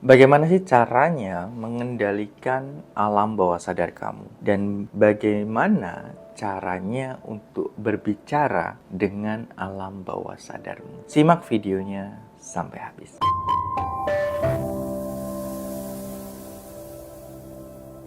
Bagaimana sih caranya mengendalikan alam bawah sadar kamu? Dan bagaimana caranya untuk berbicara dengan alam bawah sadarmu? Simak videonya sampai habis.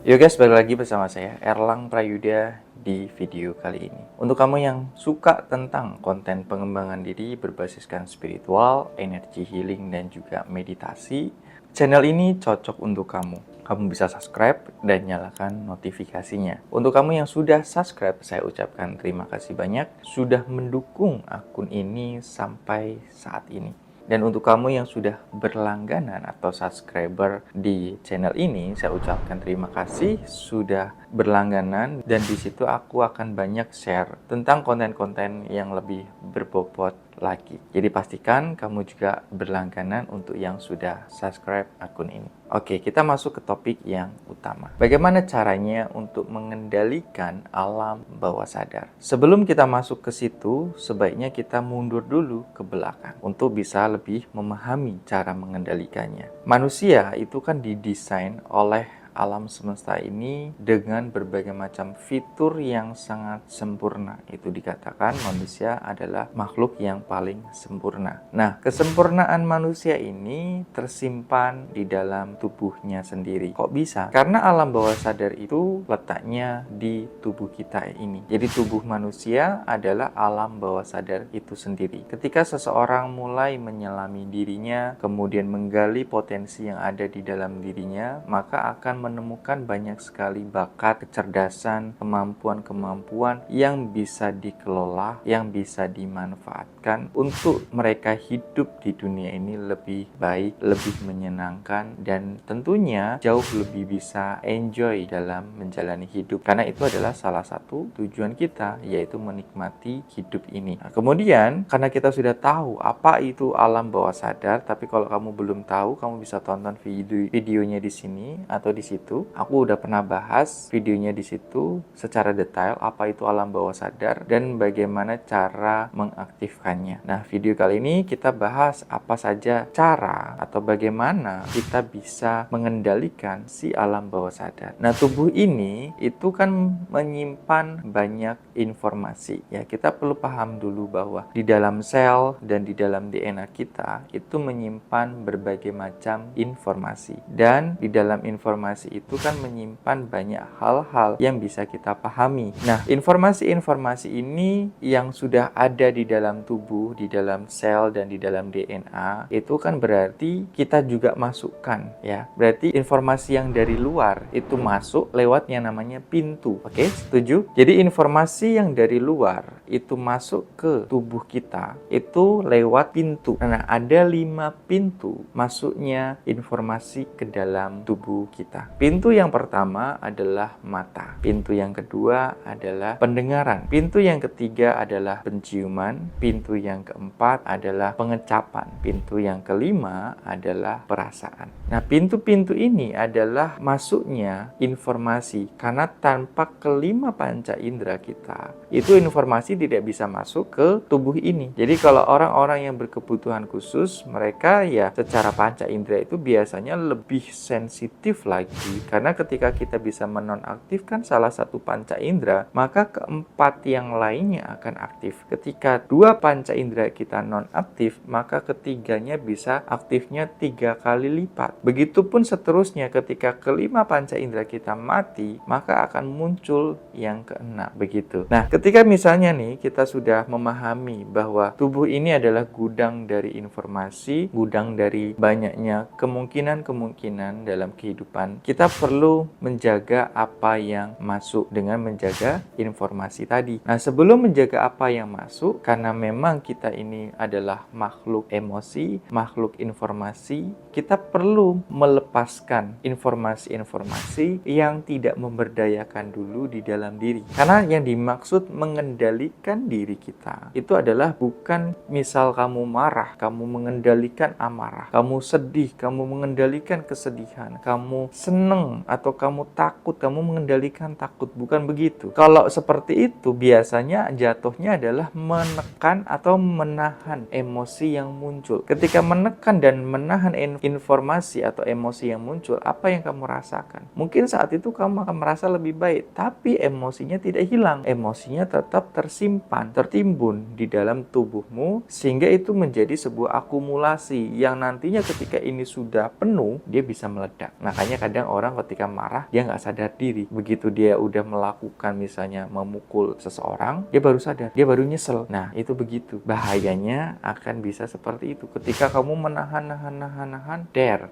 Yuk guys, balik lagi bersama saya Erlang Prayuda di video kali ini. Untuk kamu yang suka tentang konten pengembangan diri berbasiskan spiritual, energi healing, dan juga meditasi, channel ini cocok untuk kamu. Kamu bisa subscribe dan nyalakan notifikasinya. Untuk kamu yang sudah subscribe, saya ucapkan terima kasih banyak sudah mendukung akun ini sampai saat ini. Dan untuk kamu yang sudah berlangganan atau subscriber di channel ini, saya ucapkan terima kasih sudah berlangganan, dan di situ aku akan banyak share tentang konten-konten yang lebih berbobot lagi. Jadi pastikan kamu juga berlangganan untuk yang sudah subscribe akun ini. Oke, kita masuk ke topik yang utama. Bagaimana caranya untuk mengendalikan alam bawah sadar? Sebelum kita masuk ke situ, sebaiknya kita mundur dulu ke belakang untuk bisa lebih memahami cara mengendalikannya. Manusia itu kan didesain oleh alam semesta ini dengan berbagai macam fitur yang sangat sempurna. Itu dikatakan manusia adalah makhluk yang paling sempurna. Nah, kesempurnaan manusia ini tersimpan di dalam tubuhnya sendiri. Kok bisa? Karena alam bawah sadar itu letaknya di tubuh kita ini. Jadi tubuh manusia adalah alam bawah sadar itu sendiri. Ketika seseorang mulai menyelami dirinya, kemudian menggali potensi yang ada di dalam dirinya, maka akan menemukan banyak sekali bakat, kecerdasan, kemampuan-kemampuan yang bisa dikelola, yang bisa dimanfaatkan untuk mereka hidup di dunia ini lebih baik, lebih menyenangkan, dan tentunya jauh lebih bisa enjoy dalam menjalani hidup. Karena itu adalah salah satu tujuan kita, yaitu menikmati hidup ini. Nah, kemudian karena kita sudah tahu apa itu alam bawah sadar, tapi kalau kamu belum tahu, kamu bisa tonton videonya di sini atau di situ. Aku udah pernah bahas videonya di situ secara detail apa itu alam bawah sadar dan bagaimana cara mengaktifkannya. Nah, video kali ini kita bahas apa saja cara atau bagaimana kita bisa mengendalikan si alam bawah sadar. Nah, tubuh ini itu kan menyimpan banyak informasi. Ya, kita perlu paham dulu bahwa di dalam sel dan di dalam DNA kita itu menyimpan berbagai macam informasi. Dan di dalam informasi itu kan menyimpan banyak hal-hal yang bisa kita pahami. Nah, informasi-informasi ini yang sudah ada di dalam tubuh, di dalam sel dan di dalam DNA, itu kan berarti kita juga masukkan, ya. Berarti informasi yang dari luar itu masuk lewat yang namanya pintu. Oke, setuju? Jadi informasi yang dari luar itu masuk ke tubuh kita itu lewat pintu. Nah, ada 5 pintu masuknya informasi ke dalam tubuh kita. Pintu yang pertama adalah mata. Pintu yang kedua adalah pendengaran. Pintu yang ketiga adalah penciuman. Pintu yang keempat adalah pengecapan. Pintu yang kelima adalah perasaan. Nah, pintu-pintu ini adalah masuknya informasi, karena tanpa kelima panca indera kita, itu informasi tidak bisa masuk ke tubuh ini. Jadi kalau orang-orang yang berkebutuhan khusus, mereka ya secara panca indera itu biasanya lebih sensitif lagi, karena ketika kita bisa menonaktifkan salah satu panca indera, maka keempat yang lainnya akan aktif. Ketika 2 panca indera kita nonaktif, maka ketiganya bisa aktifnya 3 kali lipat. Begitupun seterusnya, ketika kelima panca indera kita mati, maka akan muncul yang keenam. Begitu. Nah, ketika misalnya nih kita sudah memahami bahwa tubuh ini adalah gudang dari informasi, gudang dari banyaknya kemungkinan-kemungkinan dalam kehidupan, kita perlu menjaga apa yang masuk dengan menjaga informasi tadi. Nah, sebelum menjaga apa yang masuk, karena memang kita ini adalah makhluk emosi, makhluk informasi, kita perlu melepaskan informasi-informasi yang tidak memberdayakan dulu di dalam diri. Karena yang dimaksud mengendalikan diri kita itu adalah bukan misal kamu marah, kamu mengendalikan amarah, kamu sedih, kamu mengendalikan kesedihan, kamu senang, seneng atau kamu takut, kamu mengendalikan takut. Bukan begitu. Kalau seperti itu biasanya jatuhnya adalah menekan atau menahan emosi yang muncul. Ketika menekan dan menahan informasi atau emosi yang muncul, apa yang kamu rasakan? Mungkin saat itu kamu akan merasa lebih baik, tapi emosinya tidak hilang. Emosinya tetap tersimpan, tertimbun di dalam tubuhmu, sehingga itu menjadi sebuah akumulasi yang nantinya ketika ini sudah penuh, dia bisa meledak. Makanya kadang orang ketika marah, dia nggak sadar diri. Begitu dia udah melakukan misalnya memukul seseorang, dia baru sadar, dia baru nyesel. Nah, itu begitu. Bahayanya akan bisa seperti itu. Ketika kamu menahan,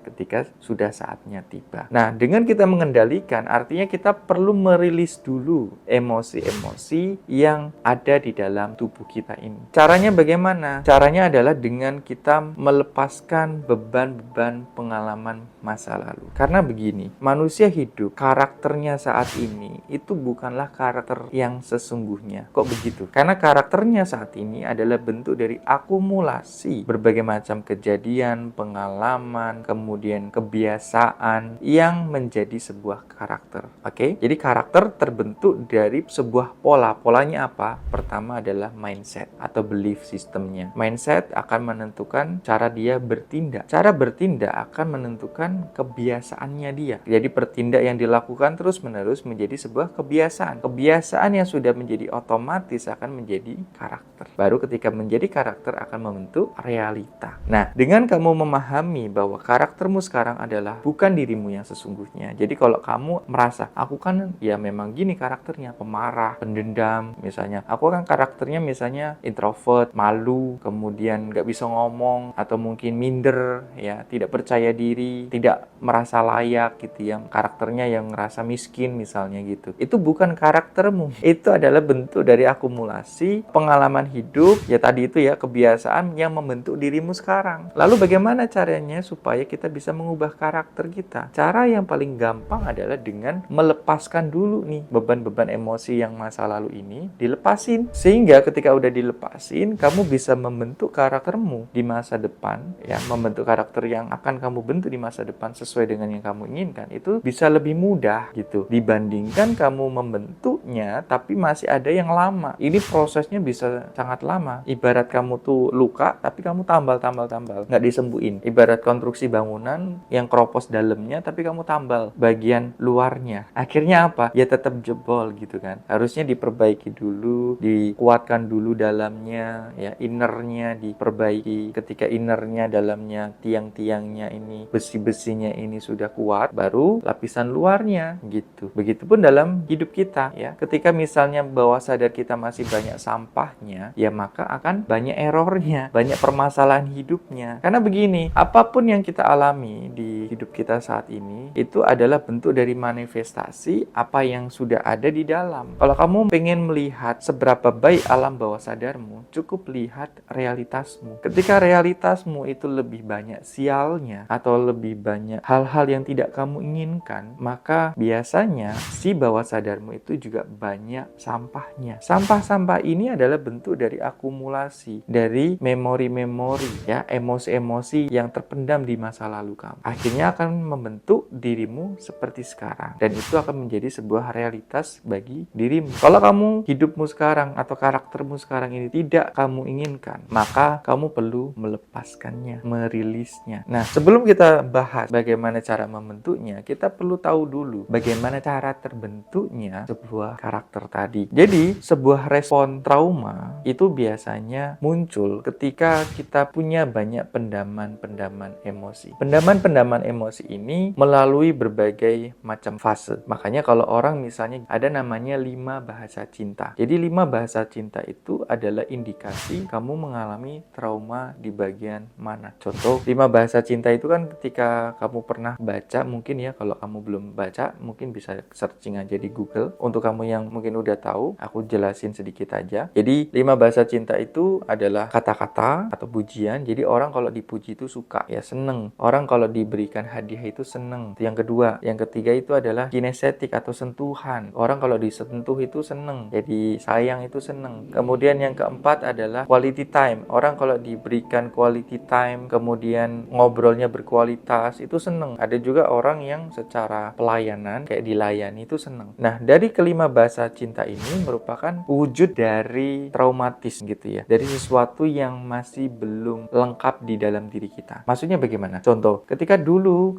ketika sudah saatnya tiba. Nah, dengan kita mengendalikan, artinya kita perlu merilis dulu emosi-emosi yang ada di dalam tubuh kita ini. Caranya bagaimana? Caranya adalah dengan kita melepaskan beban-beban pengalaman masa lalu. Karena begini, manusia hidup, karakternya saat ini itu bukanlah karakter yang sesungguhnya. Kok begitu? Karena karakternya saat ini adalah bentuk dari akumulasi berbagai macam kejadian, pengalaman, kemudian kebiasaan yang menjadi sebuah karakter. Oke? Jadi karakter terbentuk dari sebuah pola. Polanya apa? Pertama adalah mindset atau belief systemnya. Mindset akan menentukan cara dia bertindak. Cara bertindak akan menentukan kebiasaannya dia. Jadi bertindak yang dilakukan terus-menerus menjadi sebuah kebiasaan. Kebiasaan yang sudah menjadi otomatis akan menjadi karakter. Baru ketika menjadi karakter akan membentuk realita. Nah, dengan kamu memahami bahwa karaktermu sekarang adalah bukan dirimu yang sesungguhnya. Jadi kalau kamu merasa, aku kan ya memang gini karakternya, pemarah, pendendam, misalnya. Aku kan karakternya misalnya introvert, malu, kemudian nggak bisa ngomong, atau mungkin minder, ya, tidak percaya diri, tidak merasa layak gitu ya. Karakternya yang ngerasa miskin misalnya gitu. Itu bukan karaktermu. Itu adalah bentuk dari akumulasi pengalaman hidup, ya tadi itu ya, kebiasaan yang membentuk dirimu sekarang. Lalu bagaimana caranya supaya kita bisa mengubah karakter kita? Cara yang paling gampang adalah dengan melepaskan dulu nih beban-beban emosi yang masa lalu ini, dilepasin. Sehingga ketika udah dilepasin, kamu bisa membentuk karaktermu di masa depan, ya, membentuk karakter yang akan kamu bentuk di masa depan sesuai dengan yang kamu inginkan. Itu bisa lebih mudah gitu dibandingkan kamu membentuknya tapi masih ada yang lama. Ini prosesnya bisa sangat lama. Ibarat kamu tuh luka tapi kamu tambal, nggak disembuhin. Ibarat konstruksi bangunan yang keropos dalamnya tapi kamu tambal bagian luarnya. Akhirnya apa? Ya tetap jebol gitu kan. Harusnya diperbaiki dulu, dikuatkan dulu dalamnya, ya, innernya diperbaiki. Ketika innernya, dalamnya, tiang-tiangnya ini, besi-besinya ini sudah kuat, baru lapisan luarnya gitu. Begitupun dalam hidup kita, ya. Ketika misalnya bawah sadar kita masih banyak sampahnya, ya maka akan banyak errornya, banyak permasalahan hidupnya. Karena begini, apapun yang kita alami di hidup kita saat ini, itu adalah bentuk dari manifestasi apa yang sudah ada di dalam. Kalau kamu pengen melihat seberapa baik alam bawah sadarmu, cukup lihat realitasmu. Ketika realitasmu itu lebih banyak sialnya atau lebih banyak hal-hal yang tidak kamu inginkan, maka biasanya si bawah sadarmu itu juga banyak sampahnya. Sampah-sampah ini adalah bentuk dari akumulasi dari memori-memori, ya, emosi-emosi yang terpendam di masa lalu kamu. Akhirnya akan membentuk dirimu seperti sekarang, dan itu akan menjadi sebuah realitas bagi dirimu. Kalau kamu hidupmu sekarang atau karaktermu sekarang ini tidak kamu inginkan, maka kamu perlu melepaskannya, merilisnya. Nah, sebelum kita bahas bagaimana cara membentuknya, kita perlu tahu dulu bagaimana cara terbentuknya sebuah karakter tadi. Jadi, sebuah respon trauma itu biasanya muncul ketika kita punya banyak pendaman emosi. Pendaman emosi ini melalui berbagai macam fase. Makanya kalau orang misalnya ada namanya 5 bahasa cinta. Jadi 5 bahasa cinta itu adalah indikasi kamu mengalami trauma di bagian mana. Contoh, 5 bahasa cinta itu kan ketika kamu pernah baca, mungkin ya, kalau kamu belum baca mungkin bisa searching aja di Google. Untuk kamu yang mungkin udah tahu, aku jelasin sedikit aja. Jadi 5 bahasa cinta itu adalah kata-kata atau pujian. Jadi orang kalau dipuji itu suka, ya, seneng. Orang kalau diberikan hadiah itu seneng. Itu yang kedua. Yang ketiga itu adalah kinestetik atau sentuhan. Orang kalau disentuh itu seneng. Jadi sayang itu seneng. Kemudian yang keempat adalah quality time. Orang kalau diberikan quality time, kemudian ngobrolnya berkualitas, itu seneng. Ada juga orang orang yang secara pelayanan kayak dilayani itu senang. Nah, dari kelima bahasa cinta ini merupakan wujud dari traumatis gitu ya, dari sesuatu yang masih belum lengkap di dalam diri kita. Maksudnya bagaimana? Contoh,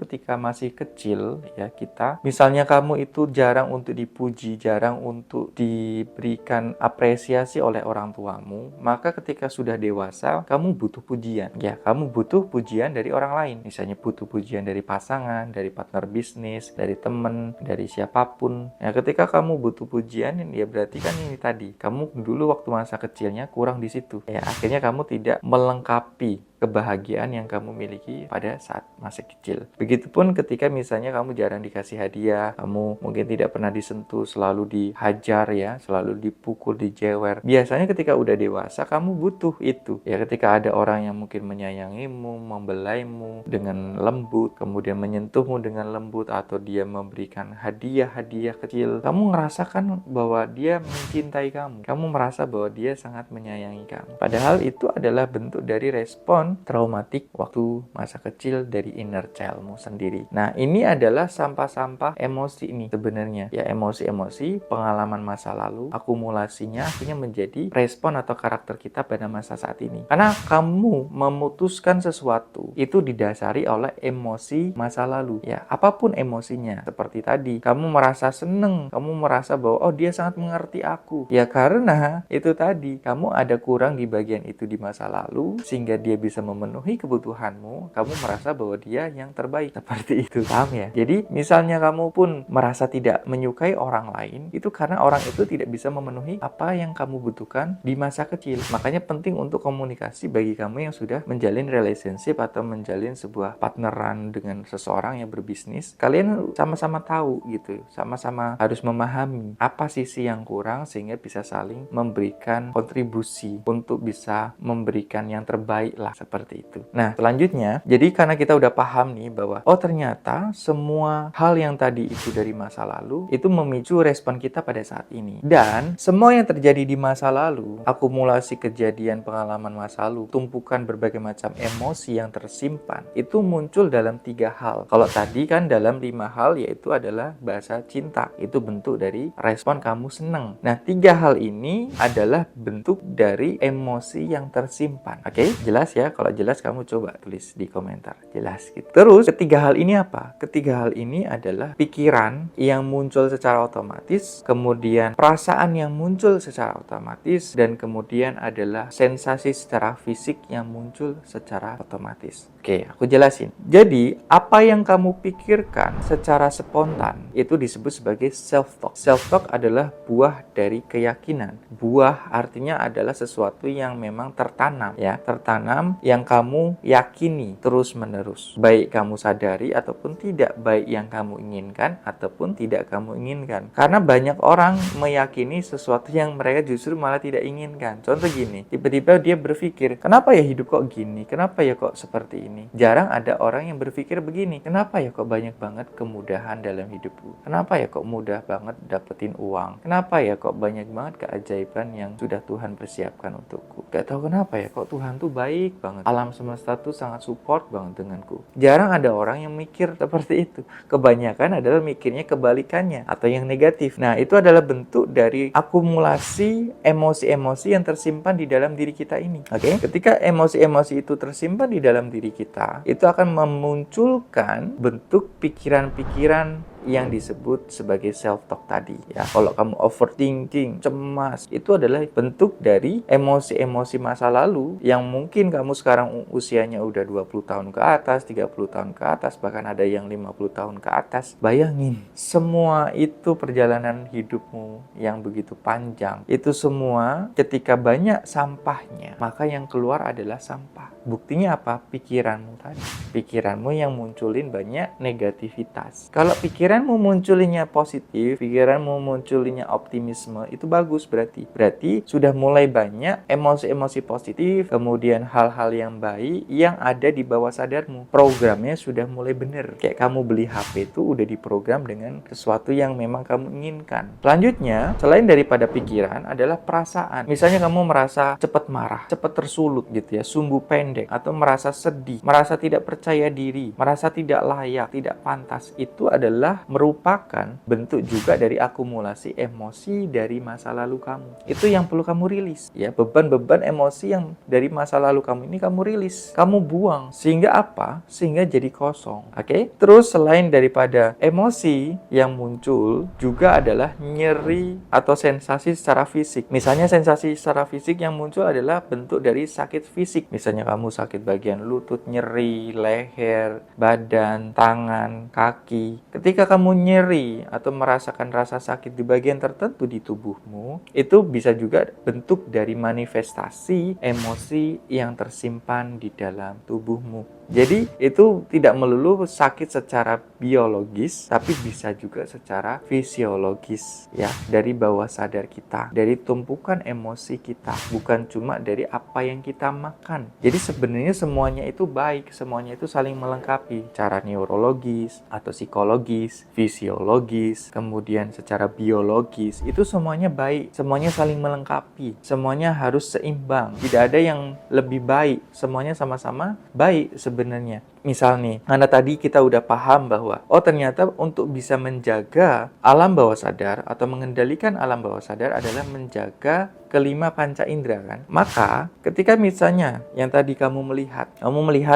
ketika masih kecil ya, kita misalnya kamu itu jarang untuk dipuji, jarang untuk diberikan apresiasi oleh orang tuamu, maka ketika sudah dewasa kamu butuh pujian ya, kamu butuh pujian dari orang lain, misalnya butuh pujian dari pasangan, dari partner bisnis, dari teman, dari siapapun ya. Ketika kamu butuh pujian ya, berarti kan ini tadi, kamu dulu waktu masa kecilnya kurang di situ ya, akhirnya kamu tidak melengkapi kebahagiaan yang kamu miliki pada saat masih kecil. Begitupun ketika misalnya kamu jarang dikasih hadiah, kamu mungkin tidak pernah disentuh, selalu dihajar ya, selalu dipukul, dijewer. Biasanya ketika udah dewasa kamu butuh itu ya, ketika ada orang yang mungkin menyayangimu, membelaimu dengan lembut, kemudian menyentuhmu dengan lembut, atau dia memberikan hadiah-hadiah kecil, kamu merasakan bahwa dia mencintai kamu, kamu merasa bahwa dia sangat menyayangi kamu. Padahal itu adalah bentuk dari respon traumatik waktu masa kecil dari inner childmu sendiri. Nah, ini adalah sampah-sampah emosi ini sebenarnya ya, emosi-emosi pengalaman masa lalu, akumulasinya akhirnya menjadi respon atau karakter kita pada masa saat ini. Karena kamu memutuskan sesuatu itu didasari oleh emosi masa lalu ya, apapun emosinya. Seperti tadi, kamu merasa seneng, kamu merasa bahwa oh dia sangat mengerti aku ya, karena itu tadi kamu ada kurang di bagian itu di masa lalu, sehingga dia bisa memenuhi kebutuhanmu, kamu merasa bahwa dia yang terbaik. Seperti itu, paham ya? Jadi misalnya kamu pun merasa tidak menyukai orang lain, itu karena orang itu tidak bisa memenuhi apa yang kamu butuhkan di masa kecil. Makanya penting untuk komunikasi bagi kamu yang sudah menjalin relationship atau menjalin sebuah partneran dengan seseorang yang berbisnis. Kalian sama-sama tahu gitu, sama-sama harus memahami apa sisi yang kurang sehingga bisa saling memberikan kontribusi untuk bisa memberikan yang terbaik lah, seperti itu. Nah, selanjutnya, jadi karena kita udah paham nih bahwa oh ternyata semua hal yang tadi itu dari masa lalu itu memicu respon kita pada saat ini. Dan semua yang terjadi di masa lalu, akumulasi kejadian pengalaman masa lalu, tumpukan berbagai macam emosi yang tersimpan, itu muncul dalam 3 hal. Kalau tadi kan dalam 5 hal, yaitu adalah bahasa cinta. Itu bentuk dari respon kamu seneng. Nah, 3 hal ini adalah bentuk dari emosi yang tersimpan. Oke, jelas ya? Kalau jelas kamu coba tulis di komentar. Jelas gitu. Terus ketiga hal ini apa? Ketiga hal ini adalah pikiran yang muncul secara otomatis, kemudian perasaan yang muncul secara otomatis, dan kemudian adalah sensasi secara fisik yang muncul secara otomatis. Oke, aku jelasin. Jadi, apa yang kamu pikirkan secara spontan itu disebut sebagai self-talk. Self-talk adalah buah dari keyakinan. Buah artinya adalah sesuatu yang memang tertanam ya, tertanam yang kamu yakini terus-menerus. Baik kamu sadari ataupun tidak, baik yang kamu inginkan ataupun tidak kamu inginkan. Karena banyak orang meyakini sesuatu yang mereka justru malah tidak inginkan. Contoh gini, tiba-tiba dia berpikir, kenapa ya hidup kok gini? Kenapa ya kok seperti ini? Jarang ada orang yang berpikir begini, kenapa ya kok banyak banget kemudahan dalam hidupku? Kenapa ya kok mudah banget dapetin uang? Kenapa ya kok banyak banget keajaiban yang sudah Tuhan persiapkan untukku? Gak tahu kenapa ya kok Tuhan tuh baik banget. Alam semesta tuh sangat support banget denganku. Jarang ada orang yang mikir seperti itu. Kebanyakan adalah mikirnya kebalikannya atau yang negatif. Nah, itu adalah bentuk dari akumulasi emosi-emosi yang tersimpan di dalam diri kita ini. Oke? Ketika emosi-emosi itu tersimpan di dalam diri kita, itu akan memunculkan bentuk pikiran-pikiran yang disebut sebagai self-talk tadi ya. Kalau kamu overthinking, cemas, itu adalah bentuk dari emosi-emosi masa lalu yang mungkin kamu sekarang usianya udah 20 tahun ke atas, 30 tahun ke atas, bahkan ada yang 50 tahun ke atas. Bayangin, semua itu perjalanan hidupmu yang begitu panjang. Itu semua ketika banyak sampahnya, maka yang keluar adalah sampah. Buktinya apa? Pikiranmu tadi. Pikiranmu yang munculin banyak negativitas. Kalau pikiran pikiranmu munculnya positif, pikiranmu munculnya optimisme, itu bagus berarti. Berarti sudah mulai banyak emosi-emosi positif, kemudian hal-hal yang baik yang ada di bawah sadarmu. Programnya sudah mulai benar. Kayak kamu beli HP itu udah diprogram dengan sesuatu yang memang kamu inginkan. Selanjutnya, selain daripada pikiran adalah perasaan. Misalnya kamu merasa cepat marah, cepat tersulut gitu ya, sumbu pendek, atau merasa sedih, merasa tidak percaya diri, merasa tidak layak, tidak pantas. Itu adalah merupakan bentuk juga dari akumulasi emosi dari masa lalu kamu. Itu yang perlu kamu rilis ya, beban-beban emosi yang dari masa lalu kamu ini kamu rilis, kamu buang. Sehingga apa? Sehingga jadi kosong. Oke? Terus selain daripada emosi yang muncul juga adalah nyeri atau sensasi secara fisik. Misalnya sensasi secara fisik yang muncul adalah bentuk dari sakit fisik. Misalnya kamu sakit bagian lutut, nyeri, leher, badan, tangan, kaki. Ketika kamu nyeri atau merasakan rasa sakit di bagian tertentu di tubuhmu, itu bisa juga bentuk dari manifestasi emosi yang tersimpan di dalam tubuhmu. Jadi itu tidak melulu sakit secara biologis, tapi bisa juga secara fisiologis ya, dari bawah sadar kita, dari tumpukan emosi kita, bukan cuma dari apa yang kita makan. Jadi sebenarnya semuanya itu baik, semuanya itu saling melengkapi, cara neurologis atau psikologis, fisiologis, kemudian secara biologis, itu semuanya baik, semuanya saling melengkapi, semuanya harus seimbang, tidak ada yang lebih baik, semuanya sama-sama baik sebenarnya. Misal nih, karena tadi kita udah paham bahwa ternyata untuk bisa menjaga alam bawah sadar atau mengendalikan alam bawah sadar adalah menjaga kelima panca indera kan. Maka ketika misalnya yang tadi kamu melihat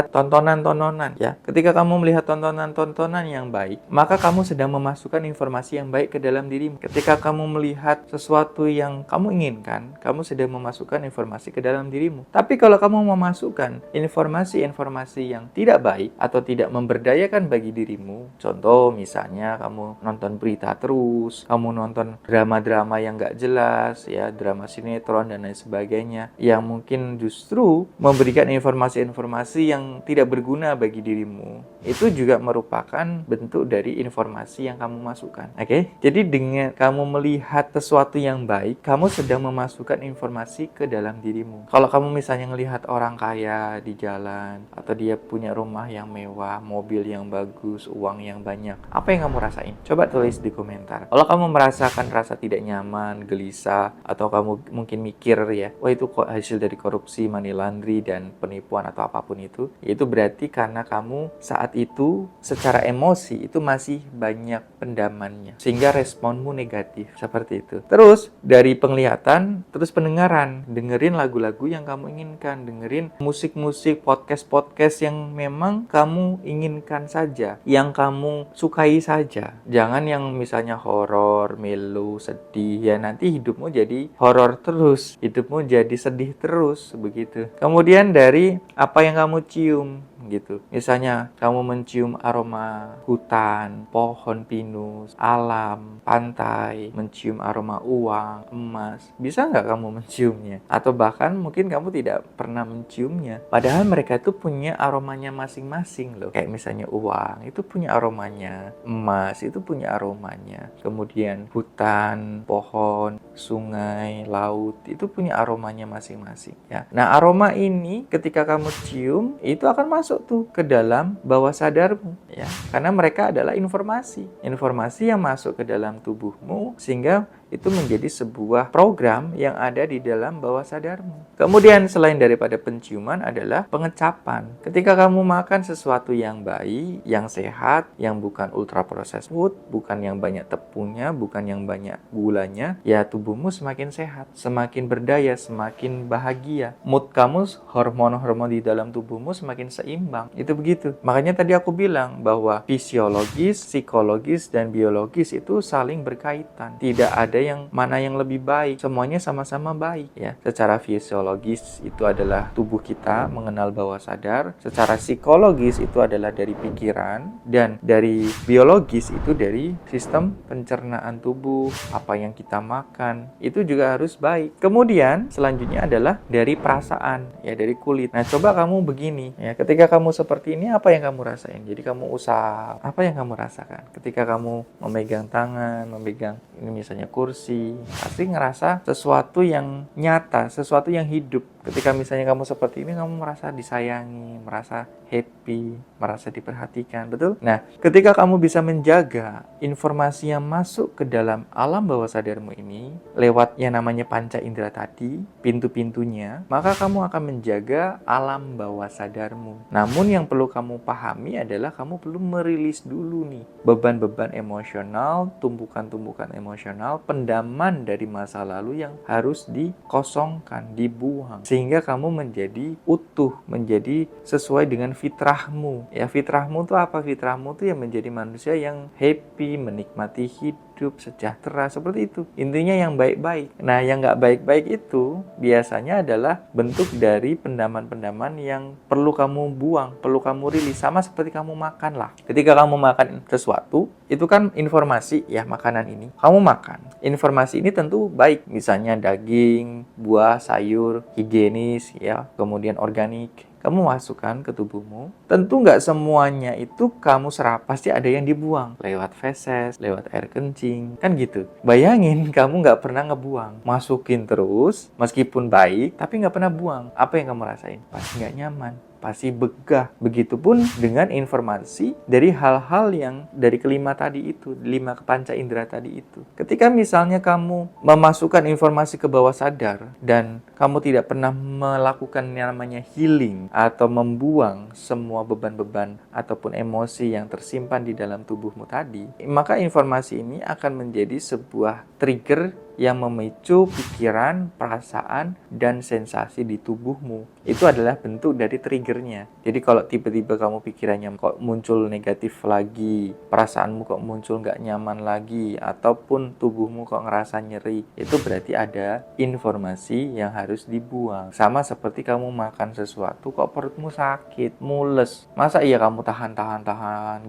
tontonan-tontonan ya. Ketika kamu melihat tontonan-tontonan yang baik, maka kamu sedang memasukkan informasi yang baik ke dalam dirimu. Ketika kamu melihat sesuatu yang kamu inginkan, kamu sedang memasukkan informasi ke dalam dirimu. Tapi kalau kamu memasukkan informasi-informasi yang tidak baik atau tidak memberdayakan bagi dirimu, contoh misalnya kamu nonton berita terus, kamu nonton drama-drama yang gak jelas ya, drama sinetron dan lain sebagainya, yang mungkin justru memberikan informasi-informasi yang tidak berguna bagi dirimu, itu juga merupakan bentuk dari informasi yang kamu masukkan. Oke? Jadi dengan kamu melihat sesuatu yang baik, kamu sedang memasukkan informasi ke dalam dirimu. Kalau kamu misalnya melihat orang kaya di jalan, atau dia punya rumah yang mewah, mobil yang bagus, uang yang banyak, apa yang kamu rasain? Coba tulis di komentar. Kalau kamu merasakan rasa tidak nyaman, gelisah, atau kamu mungkin mikir ya, wah itu kok hasil dari korupsi, money laundry, dan penipuan atau apapun itu berarti karena kamu saat itu secara emosi itu masih banyak pendamannya, sehingga responmu negatif, seperti itu. Terus dari penglihatan, terus pendengaran, dengerin lagu-lagu yang kamu inginkan, dengerin musik-musik, podcast-podcast yang memang kamu inginkan saja, yang kamu sukai saja. Jangan yang misalnya horor, melo, sedih, ya nanti hidupmu jadi horor terus, hidupmu jadi sedih terus, begitu. Kemudian dari apa yang kamu cium gitu. Misalnya kamu mencium aroma hutan, pohon pinus, alam, pantai, mencium aroma uang, emas. Bisa nggak kamu menciumnya? Atau bahkan mungkin kamu tidak pernah menciumnya. Padahal mereka itu punya aromanya masing-masing loh. Kayak misalnya uang, itu punya aromanya. Emas, itu punya aromanya. Kemudian hutan, pohon, sungai, laut, itu punya aromanya masing-masing. Ya. Nah, aroma ini ketika kamu cium, itu akan masuk tuh ke dalam bawah sadarmu ya, karena mereka adalah informasi yang masuk ke dalam tubuhmu, sehingga itu menjadi sebuah program yang ada di dalam bawah sadarmu. Kemudian selain daripada penciuman adalah pengecapan. Ketika kamu makan sesuatu yang baik, yang sehat, yang bukan ultra processed food, bukan yang banyak tepungnya, bukan yang banyak gulanya, ya tubuhmu semakin sehat, semakin berdaya, semakin bahagia. Mood kamu, hormon-hormon di dalam tubuhmu semakin seimbang. Itu begitu. Makanya tadi aku bilang bahwa fisiologis, psikologis, dan biologis itu saling berkaitan. Tidak ada mana yang lebih baik. Semuanya sama-sama baik ya. Secara fisiologis itu adalah tubuh kita mengenal bawah sadar, secara psikologis itu adalah dari pikiran, dan dari biologis itu dari sistem pencernaan tubuh, apa yang kita makan, itu juga harus baik. Kemudian selanjutnya adalah dari perasaan, ya, dari kulit. Nah, coba kamu begini, ya, ketika kamu seperti ini, apa yang kamu rasain? Jadi kamu usap, apa yang kamu rasakan? Ketika kamu memegang tangan, memegang ini misalnya kursi, pasti ngerasa sesuatu yang nyata, sesuatu yang hidup. Ketika misalnya kamu seperti ini, kamu merasa disayangi, merasa happy, merasa diperhatikan, betul? Nah, ketika kamu bisa menjaga informasi yang masuk ke dalam alam bawah sadarmu ini lewat yang namanya panca indera tadi, pintu-pintunya, maka kamu akan menjaga alam bawah sadarmu. Namun yang perlu kamu pahami adalah kamu perlu merilis dulu nih beban-beban emosional, tumpukan-tumpukan emosional, pendaman dari masa lalu yang harus dikosongkan, dibuang, sehingga kamu menjadi utuh, menjadi sesuai dengan fitrahmu. Ya, fitrahmu itu apa? Fitrahmu itu yang menjadi manusia yang happy, menikmati hidup, sejahtera, seperti itu. Intinya yang baik-baik. Nah, yang nggak baik-baik itu biasanya adalah bentuk dari pendaman-pendaman yang perlu kamu buang, perlu kamu rilis. Sama seperti kamu makan lah. Ketika kamu makan sesuatu, itu kan informasi ya, makanan ini. Kamu makan. Informasi ini tentu baik, misalnya daging, buah, sayur, higienis, ya, kemudian organik. Kamu masukkan ke tubuhmu, tentu nggak semuanya itu kamu serap, pasti ada yang dibuang lewat feses, lewat air kencing, kan gitu. Bayangin kamu nggak pernah ngebuang, masukin terus, meskipun baik, tapi nggak pernah buang. Apa yang kamu rasain? Pasti nggak nyaman, pasti begah. Begitupun dengan informasi dari hal-hal yang dari kelima tadi itu, 5 panca indera tadi itu. Ketika misalnya kamu memasukkan informasi ke bawah sadar dan kamu tidak pernah melakukan yang namanya healing atau membuang semua beban-beban ataupun emosi yang tersimpan di dalam tubuhmu tadi, maka informasi ini akan menjadi sebuah trigger yang memicu pikiran, perasaan, dan sensasi di tubuhmu. Itu adalah bentuk dari triggernya. Jadi kalau tiba-tiba kamu pikirannya kok muncul negatif lagi, perasaanmu kok muncul nggak nyaman lagi, ataupun tubuhmu kok ngerasa nyeri, itu berarti ada informasi yang harus dibuang. Sama seperti kamu makan sesuatu kok perutmu sakit, mules. Masa iya kamu tahan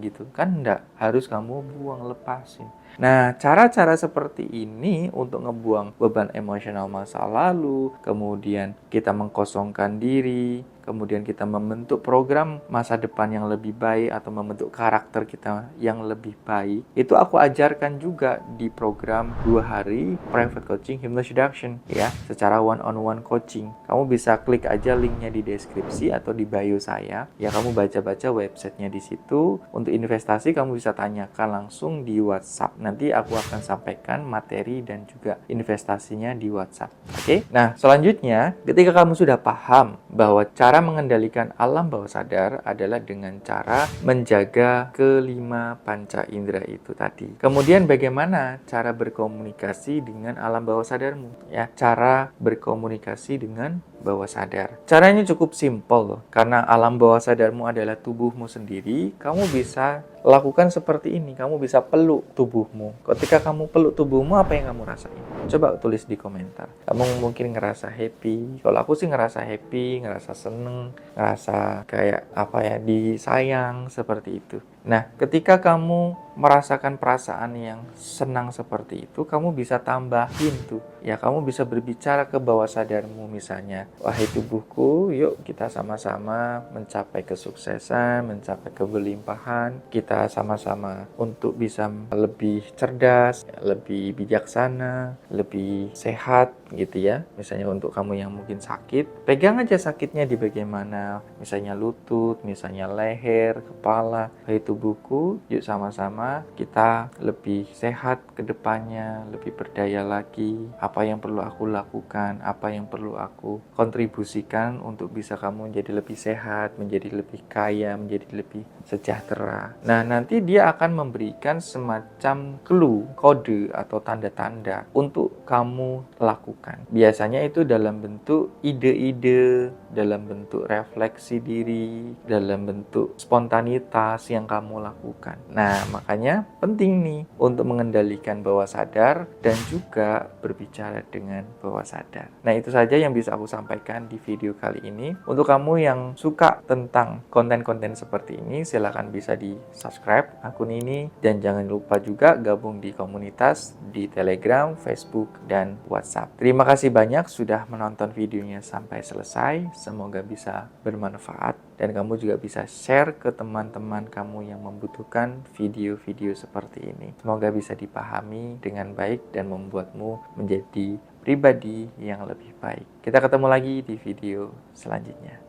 gitu? Kan enggak, harus kamu buang, lepasin. Nah, cara-cara seperti ini untuk ngebuang beban emosional masa lalu, kemudian kita mengkosongkan diri, kemudian kita membentuk program masa depan yang lebih baik atau membentuk karakter kita yang lebih baik, itu aku ajarkan juga di program 2 hari private coaching hypnosis reduction, ya, secara one-on-one coaching. Kamu bisa klik aja linknya di deskripsi atau di bio saya, ya, kamu baca-baca websitenya di situ. Untuk investasi kamu bisa tanyakan langsung di WhatsApp. Nanti aku akan sampaikan materi dan juga investasinya di WhatsApp. Oke? Nah, selanjutnya ketika kamu sudah paham bahwa cara mengendalikan alam bawah sadar adalah dengan cara menjaga kelima panca indera itu tadi. Kemudian bagaimana cara berkomunikasi dengan alam bawah sadarmu? Ya, cara berkomunikasi dengan bawah sadar. Caranya cukup simpel loh. Karena alam bawah sadarmu adalah tubuhmu sendiri, kamu bisa lakukan seperti ini. Kamu bisa peluk tubuhmu. Ketika kamu peluk tubuhmu, apa yang kamu rasain? Coba tulis di komentar. Kamu mungkin ngerasa happy. Kalau aku sih ngerasa happy, ngerasa seneng, ngerasa kayak apa ya, disayang, seperti itu. Nah, ketika kamu merasakan perasaan yang senang seperti itu, kamu bisa tambahin tuh. Ya, kamu bisa berbicara ke bawah sadarmu misalnya. Wahai tubuhku, yuk kita sama-sama mencapai kesuksesan, mencapai kebelimpahan. Kita sama-sama untuk bisa lebih cerdas, lebih bijaksana, lebih sehat gitu ya. Misalnya untuk kamu yang mungkin sakit, pegang aja sakitnya di bagian mana. Misalnya lutut, misalnya leher, kepala. Wahai tubuhku, yuk sama-sama kita lebih sehat ke depannya, lebih berdaya lagi. Apa yang perlu aku lakukan, apa yang perlu aku kontribusikan untuk bisa kamu menjadi lebih sehat, menjadi lebih kaya, menjadi lebih sejahtera. Nah, nanti dia akan memberikan semacam clue, kode atau tanda-tanda untuk kamu lakukan. Biasanya itu dalam bentuk ide-ide, dalam bentuk refleksi diri, dalam bentuk spontanitas yang kamu lakukan. Nah, makanya Makanya penting nih untuk mengendalikan bawah sadar dan juga berbicara dengan bawah sadar. Nah, itu saja yang bisa aku sampaikan di video kali ini. Untuk kamu yang suka tentang konten-konten seperti ini, silakan bisa di-subscribe akun ini dan jangan lupa juga gabung di komunitas di Telegram, Facebook, dan WhatsApp. Terima kasih banyak sudah menonton videonya sampai selesai. Semoga bisa bermanfaat dan kamu juga bisa share ke teman-teman kamu yang membutuhkan video-video seperti ini. Semoga bisa dipahami dengan baik dan membuatmu menjadi pribadi yang lebih baik. Kita ketemu lagi di video selanjutnya.